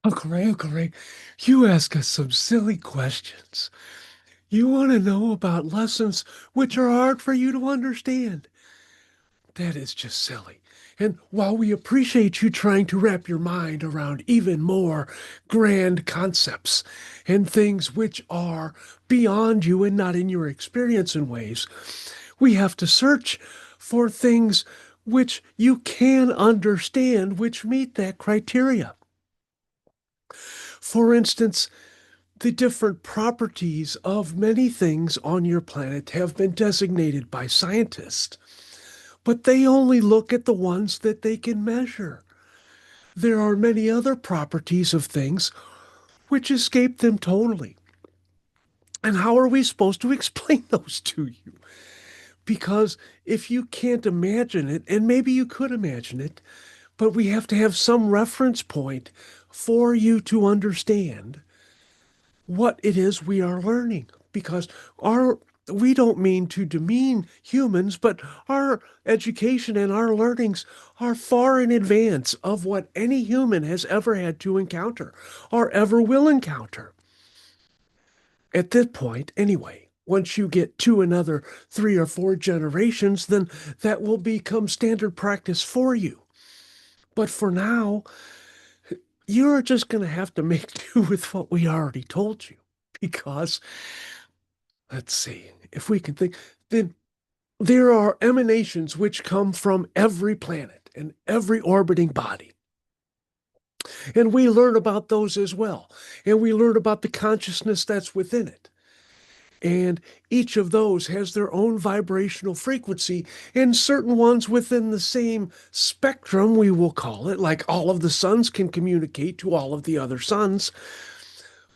Uncle Ray, Uncle Ray, you ask us some silly questions. You want to know about lessons which are hard for you to understand. That is just silly. And while we appreciate you trying to wrap your mind around even more grand concepts and things which are beyond you and not in your experience in ways, we have to search for things which you can understand, which meet that criteria. For instance, the different properties of many things on your planet have been designated by scientists, but they only look at the ones that they can measure. There are many other properties of things which escape them totally. And how are we supposed to explain those to you? Because if you can't imagine it, and maybe you could imagine it, but we have to have some reference point for you to understand what it is we are learning. Because our we don't mean to demean humans, but our education and our learnings are far in advance of what any human has ever had to encounter or ever will encounter. At this point, anyway, once you get to another 3 or 4 generations, then that will become standard practice for you. But for now, you're just going to have to make do with what we already told you. Because, let's see, if we can think, then there are emanations which come from every planet and every orbiting body. And we learn about those as well. And we learn about the consciousness that's within it. And each of those has their own vibrational frequency, and certain ones within the same spectrum, we will call it, like all of the suns can communicate to all of the other suns,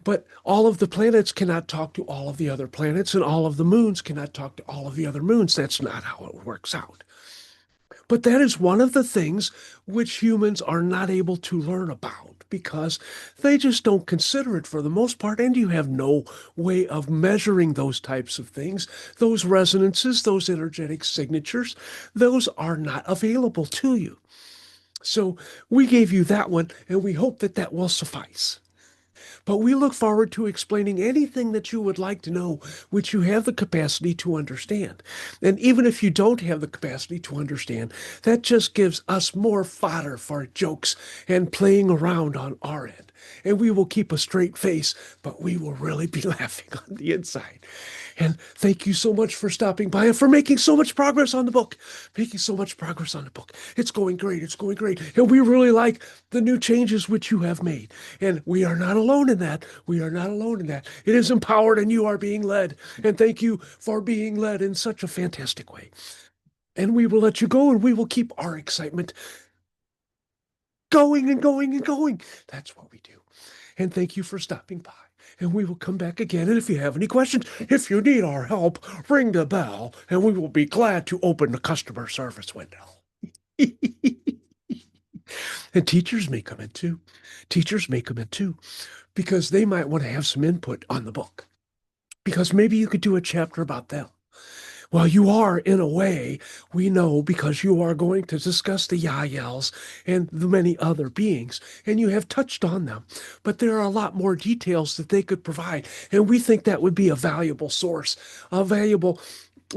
but all of the planets cannot talk to all of the other planets, and all of the moons cannot talk to all of the other moons. That's not how it works out. But that is one of the things which humans are not able to learn about because they just don't consider it for the most part. And you have no way of measuring those types of things. Those resonances, those energetic signatures, those are not available to you. So we gave you that one, and we hope that that will suffice. But we look forward to explaining anything that you would like to know, which you have the capacity to understand. And even if you don't have the capacity to understand, that just gives us more fodder for jokes and playing around on our end. And we will keep a straight face, but we will really be laughing on the inside. And thank you so much for stopping by and for making so much progress on the book. Making so much progress on the book. It's going great. It's going great. And we really like the new changes which you have made. And we are not alone in that. We are not alone in that. It is empowered and you are being led. And thank you for being led in such a fantastic way. And we will let you go and we will keep our excitement going and going and going. That's what we do. And thank you for stopping by. And we will come back again. And if you have any questions, if you need our help, ring the bell and we will be glad to open the customer service window. And teachers may come in too. Teachers may come in too, because they might want to have some input on the book. Because maybe you could do a chapter about them. Well, you are, in a way, we know because you are going to discuss the Yaels and the many other beings, and you have touched on them. But there are a lot more details that they could provide, and we think that would be a valuable source, a valuable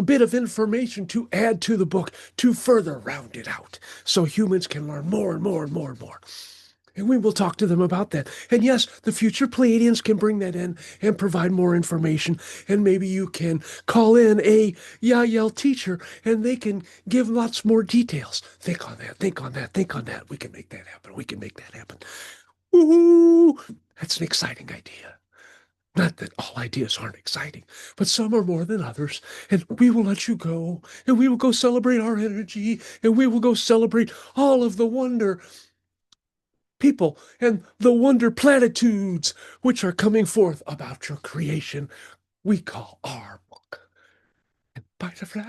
bit of information to add to the book to further round it out so humans can learn more and more and more and more. And we will talk to them about that. And yes, the future Pleiadians can bring that in and provide more information. And maybe you can call in a Yael teacher and they can give lots more details. Think on that, think on that, think on that. We can make that happen. We can make that happen. Woohoo! That's an exciting idea. Not that all ideas aren't exciting, but some are more than others. And we will let you go, and we will go celebrate our energy, and we will go celebrate all of the wonder people and the wonder platitudes which are coming forth about your creation we call our book. And butterfly.